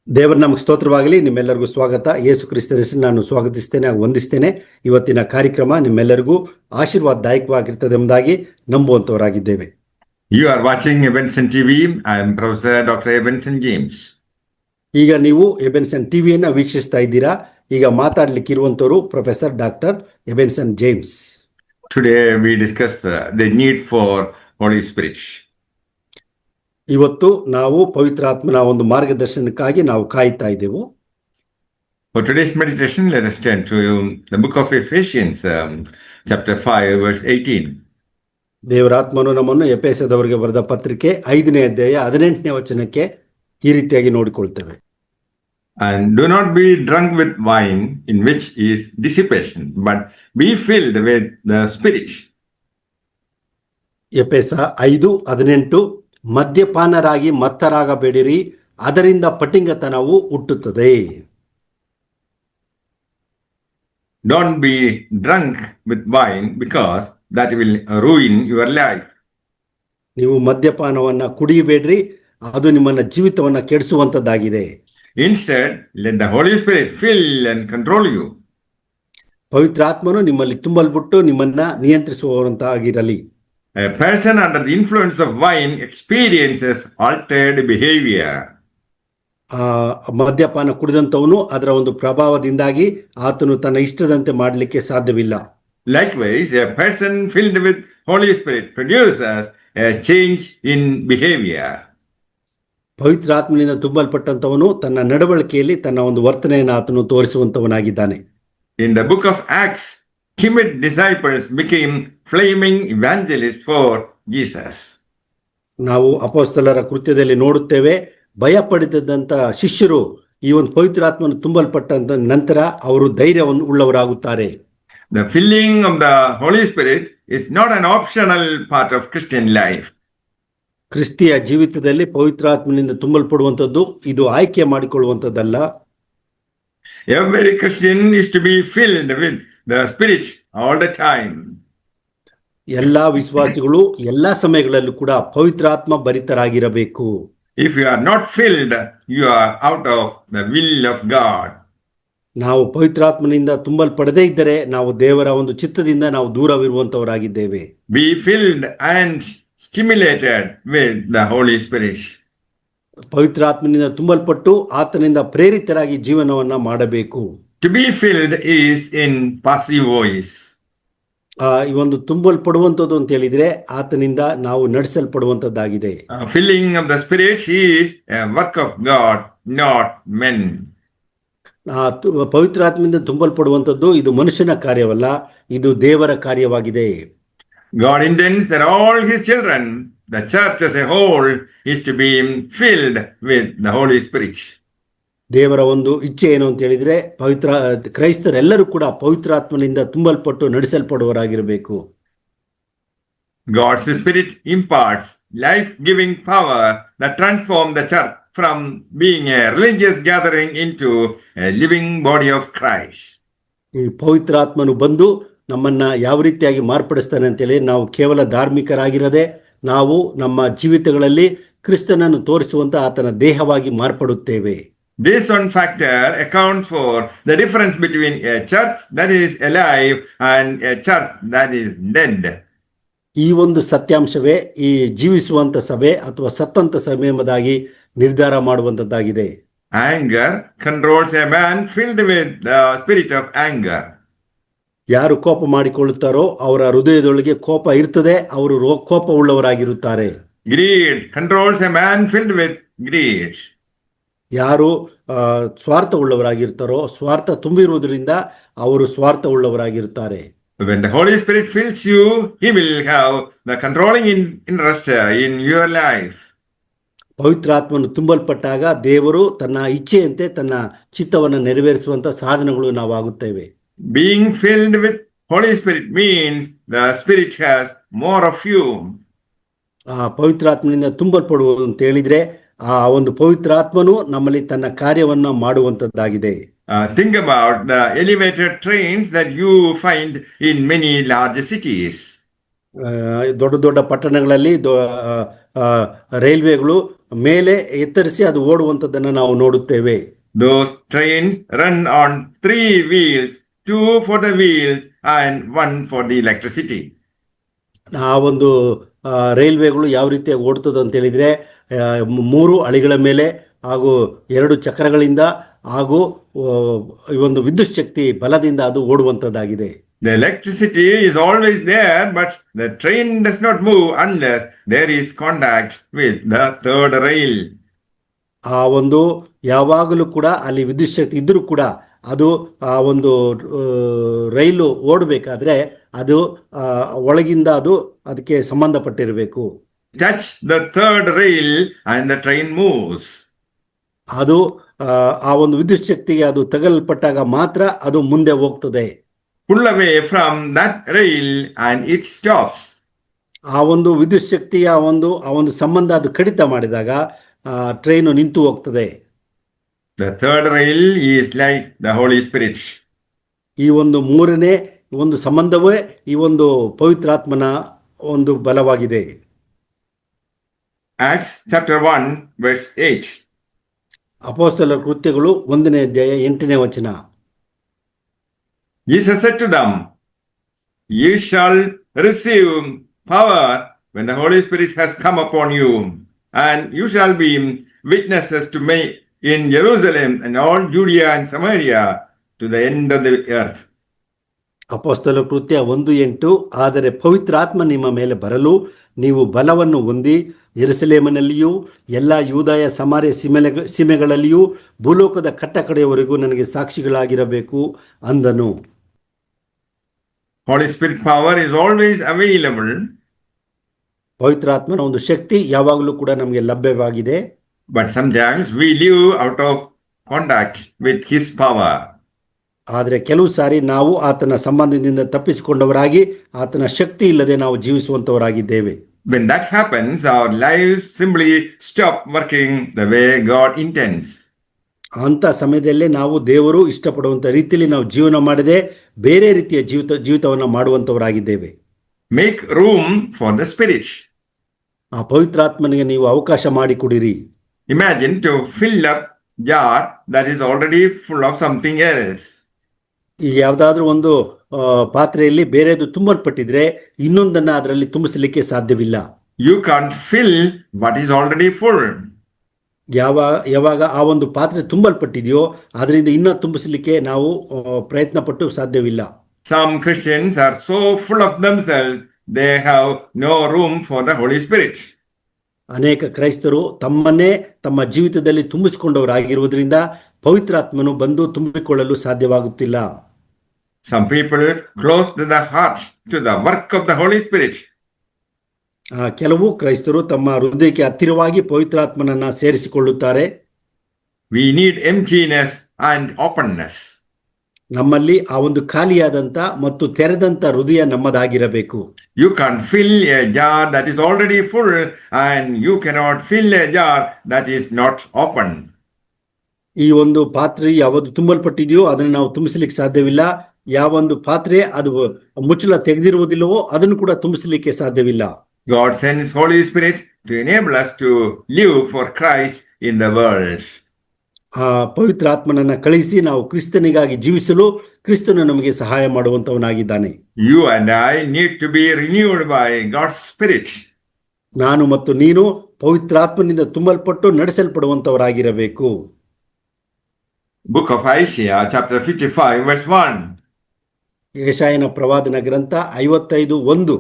ದೇವರ ನಮಗೆ ಸ್ತೋತ್ರವಾಗಲಿ. ನಿಮ್ಮೆಲ್ಲರಿಗೂ ಸ್ವಾಗತ. ಯೇಸು ಕ್ರಿಸ್ತನ ಹೆಸರಿನಲ್ಲಿ ನಾನು ಸ್ವಾಗತಿಸ್ತೇನೆ ಹಾಗೂ ವಂದಿಸ್ತೇನೆ. ಇವತ್ತಿನ ಕಾರ್ಯಕ್ರಮ ನಿಮ್ಮೆಲ್ಲರಿಗೂ ಆಶೀರ್ವಾದದಾಯಕವಾಗಿರ್ತದೆ ಎಂಬುದಾಗಿ ನಂಬುವಂತವರಾಗಿದ್ದೇವೆ. You are watching Ebenson TV. I am Professor Dr. Ebenson James. ಈಗ ನೀವು ಎಬೆನ್ಸನ್ ಟಿವಿಯನ್ನು ವೀಕ್ಷಿಸ್ತಾ ಇದ್ದೀರಾ. ಈಗ ಮಾತಾಡಲಿಕ್ಕಿರುವಂತವರು professor doctor Ebenson James. Today we discuss the need for Holy Spirit. ಇವತ್ತು ನಾವು ಪವಿತ್ರಾತ್ಮನ ಒಂದು ಮಾರ್ಗದರ್ಶನಕ್ಕಾಗಿ ನಾವು ಕಾಯ್ತಾ ಇದ್ದೆವು. For today's meditation, let us turn to the book of Ephesians, chapter 5, verse 18. ದೇವರಾತ್ಮನು ನಮ್ಮನ್ನು ಎಫೆಸದವರಿಗೆ ಬರೆದ ಪತ್ರಿಕೆ 5ನೇ ಅಧ್ಯಾಯ 18ನೇ ವಚನಕ್ಕೆ ಈ ರೀತಿಯಾಗಿ ನೋಡಿಕೊಳ್ತೇವೆ. And do not be drunk with wine, in which is dissipation, but be filled with the Spirit. ಎಫೆಸ 5:18 ಮದ್ಯಪಾನರಾಗಿ ಮತ್ತರಾಗಬೇಡಿರಿ, ಅದರಿಂದ ಪಟಿಂಗತನವು ಹುಟ್ಟುತ್ತದೆ. Don't be drunk with wine, because that will ruin your life. ನೀವು ಮದ್ಯಪಾನವನ್ನ ಕುಡಿಯಬೇಡ್ರಿ, ಅದು ನಿಮ್ಮನ್ನ ಜೀವಿತವನ್ನ ಕೆಡಿಸುವಂತದ್ದಾಗಿದೆ. Instead, let the Holy Spirit fill and control you. ಪವಿತ್ರಾತ್ಮನು ನಿಮ್ಮಲ್ಲಿ ತುಂಬಲ್ಬಿಟ್ಟು ನಿಮ್ಮನ್ನ ನಿಯಂತ್ರಿಸುವಂತಾಗಿರಲಿ. A person under the influence of wine experiences altered behavior. ಮದ್ಯಪಾನ ಕುಡಿದಂತವನು ಅದರ ಒಂದು ಪ್ರಭಾವದಿಂದಾಗಿ ಆತನು ತನ್ನ ಇಷ್ಟದಂತೆ ಮಾಡಲಿಕ್ಕೆ ಸಾಧ್ಯವಿಲ್ಲ. Likewise, a person filled with Holy Spirit produces a change in behavior. ಪವಿತ್ರಾತ್ಮನಿಂದ ತುಂಬಲ್ಪಟ್ಟಂತವನು ತನ್ನ ನಡವಳಿಕೆಯಲ್ಲಿ ತನ್ನ ಒಂದು ವರ್ತನೆಯನ್ನು ಆತನು ತೋರಿಸುವಂತವನಾಗಿದ್ದಾನೆ. In the book of Acts, timid disciples became flaming evangelists for Jesus. ನಾವು ಅಪೊಸ್ತಲರ ಕೃತ್ಯದಲ್ಲಿ ನೋಡುತ್ತೇವೆ, ಭಯ ಪಡೆದಂತ ಶಿಷ್ಯರು ಈ ಒಂದು ಪವಿತ್ರಾತ್ಮನ ತುಂಬಲ್ಪಟ್ಟಂತ ನಂತರ ಅವರು ಧೈರ್ಯವನ್ನು ಉಳ್ಳವರಾಗುತ್ತಾರೆ. The filling of the Holy Spirit is not an optional part of Christian life. ಕ್ರಿಸ್ತಿಯ ಜೀವಿತದಲ್ಲಿ ಪವಿತ್ರಾತ್ಮನಿಂದ ತುಂಬಲ್ಪಡುವಂಥದ್ದು ಇದು ಆಯ್ಕೆ ಮಾಡಿಕೊಳ್ಳುವಂಥದ್ದಲ್ಲ. Every Christian is to be filled with the Spirit all the time. ಎಲ್ಲಾ ವಿಶ್ವಾಸಿಗಳು ಎಲ್ಲಾ ಸಮಯಗಳಲ್ಲೂ ಕೂಡ ಪವಿತ್ರಾತ್ಮ ಭರಿತರಾಗಿರಬೇಕು. If you are not filled, you are out of the will of God. ನಾವು ಪವಿತ್ರಾತ್ಮನಿಂದ ತುಂಬಲ್ಪಡದೇ ಇದ್ದರೆ ನಾವು ದೇವರ ಒಂದು ಚಿತ್ತದಿಂದ ನಾವು ದೂರವಿರುವಂತವರಾಗಿದ್ದೇವೆ. Be filled and stimulated with the Holy Spirit. ಪವಿತ್ರಾತ್ಮನಿಂದ ತುಂಬಲ್ಪಟ್ಟು ಆತನಿಂದ ಪ್ರೇರಿತರಾಗಿ ಜೀವನವನ್ನ ಮಾಡಬೇಕು. To be filled is in passive voice. ಈ ಒಂದು ತುಂಬಲ್ಪಡುವಂಥದ್ದು ಅಂತ ಹೇಳಿದ್ರೆ ಆತನಿಂದ ನಾವು ನಡೆಸಲ್ಪಡುವಂತದ್ದಾಗಿದೆ. Filling of the Spirit is a work of God, not men. ಪವಿತ್ರಾತ್ಮದಿಂದ ತುಂಬಲ್ಪಡುವಂಥದ್ದು ಇದು ಮನುಷ್ಯನ ಕಾರ್ಯವಲ್ಲ, ಇದು ದೇವರ ಕಾರ್ಯವಾಗಿದೆ. God intends that all his children, the church as a whole, is to be filled with the Holy Spirit. ದೇವರ ಒಂದು ಇಚ್ಛೆ ಏನು ಅಂತ ಹೇಳಿದ್ರೆ ಕ್ರೈಸ್ತರೆಲ್ಲರೂ ಕೂಡ ಪವಿತ್ರಾತ್ಮನಿಂದ ತುಂಬಲ್ಪಟ್ಟು ನಡೆಸಲ್ಪಡುವರಾಗಿರಬೇಕು. God's Spirit imparts life-giving power that transforms the church from being a religious gathering into a living body of Christ. ಈ ಪವಿತ್ರಾತ್ಮನು ಬಂದು ನಮ್ಮನ್ನ ಯಾವ ರೀತಿಯಾಗಿ ಮಾರ್ಪಡಿಸ್ತಾನೆ ಅಂತೇಳಿ ನಾವು ಕೇವಲ ಧಾರ್ಮಿಕರಾಗಿರದೆ ನಾವು ನಮ್ಮ ಜೀವಿತಗಳಲ್ಲಿ ಕ್ರಿಸ್ತನನ್ನು ತೋರಿಸುವಂತ ಆತನ ದೇಹವಾಗಿ ಮಾರ್ಪಡುತ್ತೇವೆ. This one factor accounts for the difference between a church that is alive and a church that is dead. ಈ ಒಂದು ಸತ್ಯಾಂಶವೇ ಈ ಜೀವಿಸುವಂತ ಸಭೆ ಅಥವಾ ಸತ್ತಂತ ಸಭೆ ಎಂಬುದಾಗಿ ನಿರ್ಧಾರ ಮಾಡುವಂತದ್ದಾಗಿದೆ. Anger controls a man filled with the spirit of anger. ಯಾರು ಕೋಪ ಮಾಡಿಕೊಳ್ಳುತ್ತಾರೋ ಅವರ ಹೃದಯದೊಳಗೆ ಕೋಪ ಇರ್ತದೆ, ಅವರು ಕೋಪ ಉಳ್ಳವರಾಗಿರುತ್ತಾರೆ. Greed controls a man filled with greed. ಯಾರು ಸ್ವಾರ್ಥ ಉಳ್ಳವರಾಗಿರ್ತಾರೋ ಸ್ವಾರ್ಥ ತುಂಬಿರುವುದರಿಂದ ಅವರು ಸ್ವಾರ್ಥ ಉಳ್ಳವರಾಗಿರುತ್ತಾರೆ. When the Holy Spirit fills you, he will have the controlling interest in your life. ಪವಿತ್ರಾತ್ಮನು ತುಂಬಲ್ಪಟ್ಟಾಗ ದೇವರು ತನ್ನ ಇಚ್ಛೆಯಂತೆ ತನ್ನ ಚಿತ್ತವನ್ನು ನೆರವೇರಿಸುವಂತ ಸಾಧನಗಳು ನಾವಾಗುತ್ತೇವೆ. Being filled with Holy Spirit means the Spirit has more of you. ಪವಿತ್ರಾತ್ಮನಿಂದ ತುಂಬಲ್ಪಡುವುದು ಅಂತ ಹೇಳಿದ್ರೆ ಆ ಒಂದು ಪವಿತ್ರಾತ್ಮನು ನಮ್ಮಲ್ಲಿ ತನ್ನ ಕಾರ್ಯವನ್ನ ಮಾಡುವಂತದ್ದಾಗಿದೆ. Think about the elevated trains that you find in many large cities. ದೊಡ್ಡ ದೊಡ್ಡ ಪಟ್ಟಣಗಳಲ್ಲಿ ರೈಲ್ವೆಗಳು ಮೇಲೆ ಎತ್ತರಿಸಿ ಅದು ಓಡುವಂಥದ್ದನ್ನು ನಾವು ನೋಡುತ್ತೇವೆ. Those trains run on 3 wheels, 2 for the wheels and 1 for the electricity. ಆ ಒಂದು ರೈಲ್ವೆಗಳು ಯಾವ ರೀತಿಯಾಗಿ ಓಡ್ತದೆ ಅಂತ ಹೇಳಿದರೆ 3 ಅಳಿಗಳ ಮೇಲೆ ಹಾಗೂ 2 ಚಕ್ರಗಳಿಂದ ಹಾಗೂ ಈ ಒಂದು ವಿದ್ಯುತ್ ಶಕ್ತಿ ಬಲದಿಂದ ಅದು ಓಡುವಂಥದ್ದಾಗಿದೆ. The electricity is always there, but the train does not move unless there is contact with the third rail. ಆ ಒಂದು ಯಾವಾಗಲೂ ಕೂಡ ಅಲ್ಲಿ ವಿದ್ಯುತ್ ಶಕ್ತಿ ಇದ್ದರೂ ಕೂಡ ಅದು ಆ ಒಂದು ರೈಲು ಓಡಬೇಕಾದ್ರೆ ಅದು ಒಳಗಿಂದ ಅದು ಅದಕ್ಕೆ ಸಂಬಂಧಪಟ್ಟಿರಬೇಕು. Touch the third rail and the train moves. ಅದು ಆ ಒಂದು ವಿದ್ಯುತ್ ಶಕ್ತಿಗೆ ಅದು ತಗಲ್ಪಟ್ಟಾಗ ಮಾತ್ರ ಅದು ಮುಂದೆ ಹೋಗ್ತದೆ. Pull away from that rail and it stops. ಆ ಒಂದು ವಿದ್ಯುತ್ ಶಕ್ತಿಯ ಆ ಒಂದು ಸಂಬಂಧ ಅದು ಕಡಿತ ಮಾಡಿದಾಗ ಟ್ರೈನು ನಿಂತು ಹೋಗ್ತದೆ. The third rail is like the Holy Spirit. ಈ ಒಂದು ಮೂರನೇ ಒಂದು ಸಂಬಂಧವೇ ಈ ಒಂದು ಪವಿತ್ರಾತ್ಮನ ಒಂದು ಬಲವಾಗಿದೆ. Acts chapter 1 verse 8. ಅಪೊಸ್ತಲರ ಕೃತ್ಯಗಳು 1ನೇ ಅಧ್ಯಾಯ 8ನೇ ವಚನ. Jesus said to them, "Ye shall receive power when the Holy Spirit has come upon you, and you shall be witnesses to me in Jerusalem and all Judea and Samaria to the end of the earth." ಅಪೊಸ್ತಲರ ಕೃತ್ಯ 1:8. ಆದರೆ ಪವಿತ್ರಾತ್ಮ ನಿಮ್ಮ ಮೇಲೆ ಬರಲು ನೀವು ಬಲವನ್ನು ಹೊಂದಿ ಯೆರೂಸಲೇಮಿನಲ್ಲಿಯೂ ಎಲ್ಲ ಯೂದಾಯ ಸಮಾರ್ಯ ಸೀಮೆಗಳಲ್ಲಿಯೂ ಭೂಲೋಕದ ಕಟ್ಟಕಡೆಯವರೆಗೂ ನನಗೆ ಸಾಕ್ಷಿಗಳಾಗಿರಬೇಕು ಅಂದನು. Holy Spirit power is always available. ಪವಿತ್ರಾತ್ಮನ ಒಂದು ಶಕ್ತಿ ಯಾವಾಗಲೂ ಕೂಡ ನಮಗೆ ಲಭ್ಯವಾಗಿದೆ. But sometimes we live out of contact with His power. ಆದರೆ ಕೆಲವು ಸಾರಿ ನಾವು ಆತನ ಸಂಬಂಧದಿಂದ ತಪ್ಪಿಸಿಕೊಂಡವರಾಗಿ ಆತನ ಶಕ್ತಿ ಇಲ್ಲದೆ ನಾವು ಜೀವಿಸುವಂತವರಾಗಿದ್ದೇವೆ. When that happens, our lives simply stop working the way God intends. ಅಂಥ ಸಮಯದಲ್ಲೇ ನಾವು ದೇವರು ಇಷ್ಟಪಡುವಂಥ ರೀತಿಯಲ್ಲಿ ನಾವು ಜೀವನ ಮಾಡದೆ ಬೇರೆ ರೀತಿಯ ಜೀವಿತವನ್ನು ಮಾಡುವಂಥವರಾಗಿದ್ದೇವೆ. Make room for the Spirit. ಆ ಪವಿತ್ರಾತ್ಮನಿಗೆ ನೀವು ಅವಕಾಶ ಮಾಡಿಕೊಡಿರಿ. Imagine to fill up jar that is already full of something else. ಈಗ ಯಾವುದಾದ್ರೂ ಒಂದು ಪಾತ್ರೆಯಲ್ಲಿ ಬೇರೆದು ತುಂಬಲ್ಪಟ್ಟಿದ್ರೆ ಇನ್ನೊಂದನ್ನು ಅದರಲ್ಲಿ ತುಂಬಿಸಲಿಕ್ಕೆ ಸಾಧ್ಯವಿಲ್ಲ. You can't fill what is already full. ಯಾವಾಗ ಆ ಒಂದು ಪಾತ್ರೆ ತುಂಬಲ್ಪಟ್ಟಿದೆಯೋ ಅದರಿಂದ ಇನ್ನೂ ತುಂಬಿಸಲಿಕ್ಕೆ ನಾವು ಪ್ರಯತ್ನ ಪಟ್ಟು ಸಾಧ್ಯವಿಲ್ಲ. Some Christians are so full of themselves, they have no room for the Holy Spirit. ಅನೇಕ ಕ್ರೈಸ್ತರು ತಮ್ಮನ್ನೇ ತಮ್ಮ ಜೀವಿತದಲ್ಲಿ ತುಂಬಿಸಿಕೊಂಡವರಾಗಿರುವುದರಿಂದ ಪವಿತ್ರಾತ್ಮನು ಬಂದು ತುಂಬಿಕೊಳ್ಳಲು ಸಾಧ್ಯವಾಗುತ್ತಿಲ್ಲ. Some people close their heart to the work of the Holy Spirit. ಕೆಲವು ಕ್ರೈಸ್ತರು ತಮ್ಮ ಹೃದಯಕ್ಕೆ ಹತ್ತಿರವಾಗಿ ಪವಿತ್ರಾತ್ಮನನ್ನ ಸೇರಿಸಿಕೊಳ್ಳುತ್ತಾರೆ. We need emptiness and openness. ನಮ್ಮಲ್ಲಿ ಆ ಒಂದು ಖಾಲಿಯಾದಂತ ಮತ್ತು ತೆರೆದಂತ ಹೃದಯ ನಮ್ಮದಾಗಿರಬೇಕು. You can't fill a jar that is already full, and you cannot fill a jar that is not open. ಈ ಒಂದು ಪಾತ್ರೆ ಯಾವುದು ತುಂಬಲ್ಪಟ್ಟಿದೆಯೋ ಅದನ್ನು ನಾವು ತುಂಬಿಸಲಿಕ್ಕೆ ಸಾಧ್ಯವಿಲ್ಲ. ಯಾವೊಂದು ಪಾತ್ರೆ ಅದು ಮುಚ್ಚಳ ತೆಗೆದಿರುವುದಿಲ್ಲವೋ ಅದನ್ನು ಕೂಡ ತುಂಬಿಸಲಿಕ್ಕೆ ಸಾಧ್ಯವಿಲ್ಲ. God sends Holy Spirit to enable us to live for Christ in the world. ಆ ಪವಿತ್ರಾತ್ಮನನ್ನ ಕಳಿಸಿ ನಾವು ಕ್ರಿಸ್ತನಿಗಾಗಿ ಜೀವಿಸಲು ಕ್ರಿಸ್ತನು ನಮಗೆ ಸಹಾಯ ಮಾಡುವಂತವನಾಗಿದ್ದಾನೆ. You and I need to be renewed by God's Spirit. ನಾನು ಮತ್ತು ನೀನು ಪವಿತ್ರಾತ್ಮನಿಂದ ತುಂಬಲ್ಪಟ್ಟು ನಡೆಸಲ್ಪಡುವಂತವರಾಗಿರಬೇಕು. Book of Isaiah chapter 55 verse 1. ಯೆಶಾಯನ ಪ್ರವಾದನ ಗ್ರಂಥ 55:1.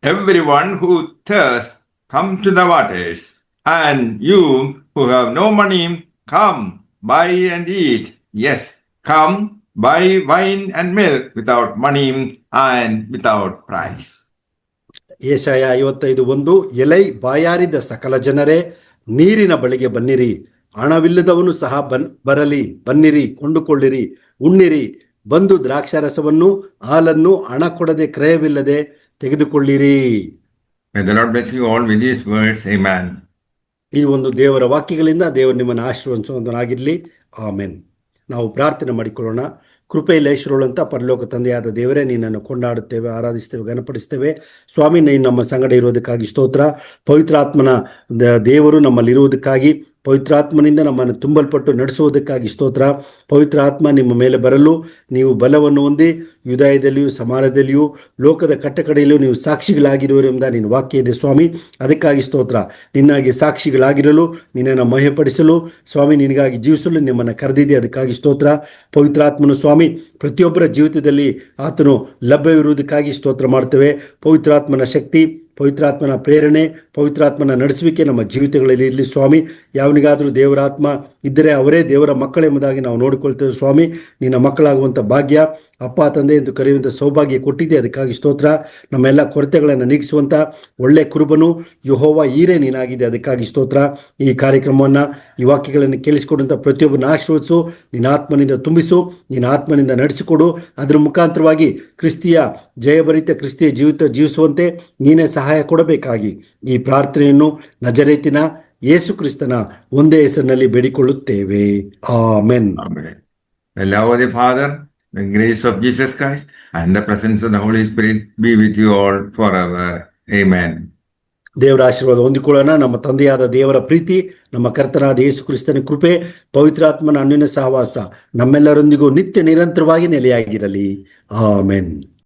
Everyone who thirsts, come to the waters, and you who have no money, come, buy and eat. Yes, come, buy wine and milk without money and without price. ಯೆಶಾಯ 55:1. ಎಲೈ ಬಾಯಾರಿದ ಸಕಲ ಜನರೇ, ನೀರಿನ ಬಳಿಗೆ ಬನ್ನಿರಿ, ಹಣವಿಲ್ಲದವನು ಸಹ ಬನ್ನಿರಿ, ಕೊಂಡುಕೊಳ್ಳಿರಿ, ಉಣ್ಣಿರಿ, ಬಂದು ದ್ರಾಕ್ಷಾರಸವನ್ನು ಹಾಲನ್ನು ಹಣ ಕೊಡದೆ ಕ್ರಯವಿಲ್ಲದೆ ತೆಗೆದುಕೊಳ್ಳಿರಿ. May the Lord bless you all with these words. Amen. ಈ ಒಂದು ದೇವರ ವಾಕ್ಯಗಳಿಂದ ದೇವರು ನಿಮ್ಮನ್ನು ಆಶೀರ್ವದಿಸುವಂತನಾಗಿರಲಿ. ಆಮೆನ್. ನಾವು ಪ್ರಾರ್ಥನೆ ಮಾಡಿಕೊಳ್ಳೋಣ. ಕೃಪೆಯಲ್ಲಿ ಐಶ್ವರ್ಯವುಳ್ಳಂಥ ಪರಲೋಕ ತಂದೆಯಾದ ದೇವರೇ, ನಿನ್ನನ್ನು ಕೊಂಡಾಡುತ್ತೇವೆ, ಆರಾಧಿಸ್ತೇವೆ, ಘನಪಡಿಸ್ತೇವೆ. ಸ್ವಾಮಿ, ನೀನು ನಮ್ಮ ಸಂಗಡ ಇರುವುದಕ್ಕಾಗಿ ಸ್ತೋತ್ರ. ಪವಿತ್ರಾತ್ಮನ ದೇವರು ನಮ್ಮಲ್ಲಿರುವುದಕ್ಕಾಗಿ, ಪವಿತ್ರಾತ್ಮನಿಂದ ನಮ್ಮನ್ನು ತುಂಬಲ್ಪಟ್ಟು ನಡೆಸುವುದಕ್ಕಾಗಿ ಸ್ತೋತ್ರ. ಪವಿತ್ರ ಆತ್ಮ ನಿಮ್ಮ ಮೇಲೆ ಬರಲು ನೀವು ಬಲವನ್ನು ಹೊಂದಿ ಯುದಾಯದಲ್ಲಿಯೂ ಸಮಾನದಲ್ಲಿಯೂ ಲೋಕದ ಕಟ್ಟಕಡೆಯಲ್ಲಿಯೂ ನೀವು ಸಾಕ್ಷಿಗಳಾಗಿರುವರೆಂಬ ನಿನ್ನ ವಾಕ್ಯ ಇದೆ ಸ್ವಾಮಿ. ಅದಕ್ಕಾಗಿ ಸ್ತೋತ್ರ. ನಿನ್ನಾಗಿ ಸಾಕ್ಷಿಗಳಾಗಿರಲು, ನಿನ್ನನ್ನು ಮಹಿಮೆಪಡಿಸಲು ಸ್ವಾಮಿ, ನಿನಗಾಗಿ ಜೀವಿಸಲು ನಿಮ್ಮನ್ನು ಕರೆದಿದೆ. ಅದಕ್ಕಾಗಿ ಸ್ತೋತ್ರ. ಪವಿತ್ರಾತ್ಮನು ಸ್ವಾಮಿ ಪ್ರತಿಯೊಬ್ಬರ ಜೀವಿತದಲ್ಲಿ ಆತನು ಲಭ್ಯವಿರುವುದಕ್ಕಾಗಿ ಸ್ತೋತ್ರ ಮಾಡ್ತೇವೆ. ಪವಿತ್ರಾತ್ಮನ ಶಕ್ತಿ, ಪವಿತ್ರಾತ್ಮನ ಪ್ರೇರಣೆ, ಪವಿತ್ರಾತ್ಮನ ನಡೆಸುವಿಕೆ ನಮ್ಮ ಜೀವಿತಗಳಲ್ಲಿ ಇರಲಿ ಸ್ವಾಮಿ. ಯಾವನಿಗಾದರೂ ದೇವರಾತ್ಮ ಇದ್ದರೆ ಅವರೇ ದೇವರ ಮಕ್ಕಳೆಂಬುದಾಗಿ ನಾವು ನೋಡಿಕೊಳ್ತೇವೆ ಸ್ವಾಮಿ. ನಿನ್ನ ಮಕ್ಕಳಾಗುವಂಥ ಭಾಗ್ಯ, ಅಪ್ಪ ತಂದೆ ಎಂದು ಕರೆಯುವಂಥ ಸೌಭಾಗ್ಯ ಕೊಟ್ಟಿದೆ. ಅದಕ್ಕಾಗಿ ಸ್ತೋತ್ರ. ನಮ್ಮೆಲ್ಲ ಕೊರತೆಗಳನ್ನು ನೀಗಿಸುವಂಥ ಒಳ್ಳೆ ಕುರುಬನು ಯೆಹೋವ ಈರೇ ನೀನಾಗಿದೆ. ಅದಕ್ಕಾಗಿ ಸ್ತೋತ್ರ. ಈ ಕಾರ್ಯಕ್ರಮವನ್ನು, ಈ ವಾಕ್ಯಗಳನ್ನು ಕೇಳಿಸಿಕೊಡುವಂಥ ಪ್ರತಿಯೊಬ್ಬನ ಆಶೀರ್ವದಿಸು, ನಿನ್ನ ಆತ್ಮನಿಂದ ತುಂಬಿಸು, ನಿನ್ನ ಆತ್ಮನಿಂದ ನಡೆಸಿಕೊಡು. ಅದರ ಮುಖಾಂತರವಾಗಿ ಕ್ರಿಸ್ತಿಯ ಜಯಭರಿತ ಕ್ರಿಸ್ತಿಯ ಜೀವಿಸುವಂತೆ ನೀನೇ ಸಹಾಯ ಕೊಡಬೇಕಾಗಿ ಈ ಪ್ರಾರ್ಥನೆಯನ್ನು ನಜರೇತಿನ ಯೇಸು ಕ್ರಿಸ್ತನ ಒಂದೇ ಹೆಸರಿನಲ್ಲಿ ಬೇಡಿಕೊಳ್ಳುತ್ತೇವೆ. Amen. Amen. The love of the Father, the grace of Jesus Christ, and the presence of the Holy Spirit be with you all forever. Amen. ದೇವರ ಆಶೀರ್ವಾದ ಹೊಂದಿಕೊಳ್ಳೋಣ. ನಮ್ಮ ತಂದೆಯಾದ ದೇವರ ಪ್ರೀತಿ, ನಮ್ಮ ಕರ್ತನಾದ ಯೇಸು ಕ್ರಿಸ್ತನ ಕೃಪೆ, ಪವಿತ್ರಾತ್ಮನ ಅನ್ಯೋನ್ಯ ಸಹವಾಸ ನಮ್ಮೆಲ್ಲರೊಂದಿಗೂ ನಿತ್ಯ ನಿರಂತರವಾಗಿ ನೆಲೆಯಾಗಿರಲಿ. ಆಮೆನ್.